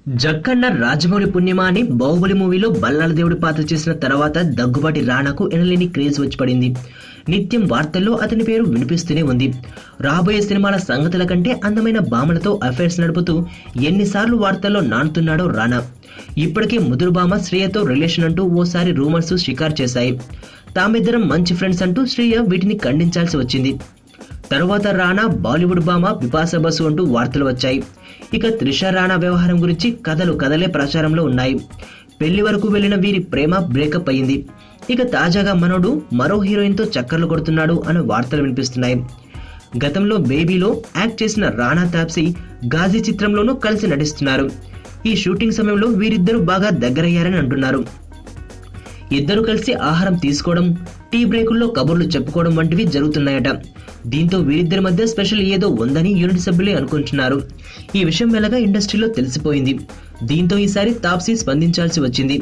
జక్కన్న రాజమౌళి పుణ్యమా అని బాహుబలి మూవీలో బల్లాల దేవుడి పాత్ర చేసిన తర్వాత దగ్గుబాటి రానాకు ఎనలేని క్రేజ్ వచ్చి పడింది. నిత్యం వార్తల్లో అతని పేరు వినిపిస్తూనే ఉంది. రాబోయే సినిమాల సంగతుల కంటే అందమైన భామలతో అఫైర్స్ నడుపుతూ ఎన్నిసార్లు వార్తల్లో నానుతున్నాడో రానా. ఇప్పటికే ముదురు భామ శ్రేయతో రిలేషన్ అంటూ ఓసారి రూమర్స్ షికారు చేశాయి. తామిద్దరం మంచి ఫ్రెండ్స్ అంటూ శ్రేయ వీటిని ఖండించాల్సి వచ్చింది. తరువాత రానా బాలీవుడ్ భామ బిపాసా బసు అంటూ వార్తలు వచ్చాయి. ఇక త్రిష రానా వ్యవహారం గురించి కథలే ప్రచారంలో ఉన్నాయి. పెళ్లి వరకు వెళ్లిన వీరి ప్రేమ బ్రేకప్ అయింది. ఇక తాజాగా మనోడు మరో హీరోయిన్ తో చక్కర్లు కొడుతున్నాడు అనే వార్తలు వినిపిస్తున్నాయి. గతంలో బేబీలో యాక్ట్ చేసిన రానా తాప్సీ గాజీ చిత్రంలోనూ కలిసి నటిస్తున్నారు. ఈ షూటింగ్ సమయంలో వీరిద్దరూ బాగా దగ్గరయ్యారని అంటున్నారు. ఇద్దరు కలిసి ఆహారం తీసుకోవడం, టీ బ్రేకుల్లో కబుర్లు చెప్పుకోవడం వంటివి జరుగుతున్నాయట. దీంతో వీరిద్దరి మధ్య స్పెషల్ ఏదో ఉందని యూనిట్ సభ్యులే అనుకుంటున్నారు. ఈ విషయం మెల్లగా ఇండస్ట్రీలో తెలిసిపోయింది. దీంతో ఈసారి తాప్సీ స్పందించాల్సి వచ్చింది.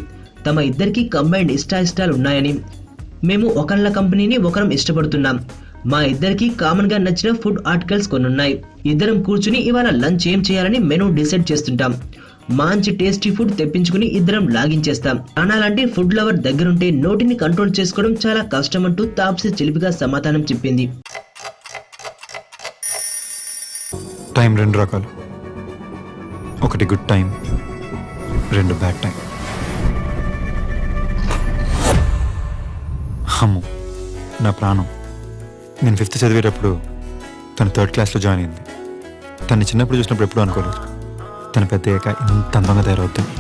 తమ ఇద్దరికి కంబైన్డ్ ఇష్టాలు ఉన్నాయని, మేము ఒకళ్ళ కంపెనీని ఒకరం ఇష్టపడుతున్నాం. మా ఇద్దరికి కామన్ గా నచ్చిన ఫుడ్ ఆర్టికల్స్ కొన్నున్నాయి. ఇద్దరం కూర్చుని ఇవాళ లంచ్ ఏం చేయాలని మెనూ డిసైడ్ చేస్తుంటాం. మంచి టేస్టీ ఫుడ్ తెప్పించుకుని ఇద్దరం లాగించేస్తాం. రానా లాంటి ఫుడ్ లవర్ దగ్గరుంటే నోటిని కంట్రోల్ చేసుకోవడం చాలా కష్టం అంటూ తాప్సీ చిలిపిగా సమాధానం చెప్పింది. టైం రెండు రకాలు, ఒకటి గుడ్ టైం, రెండు బ్యాడ్ టైం. అమ్ము నా ప్రాణం. నేను 5th చదివేటప్పుడు తను 3rd క్లాస్లో జాయిన్ అయింది. తను చిన్నప్పుడు చూసినప్పుడు ఎప్పుడూ అనుకోలేదు తను పెద్ద ఇంత అందంగా తయారవుతుంది.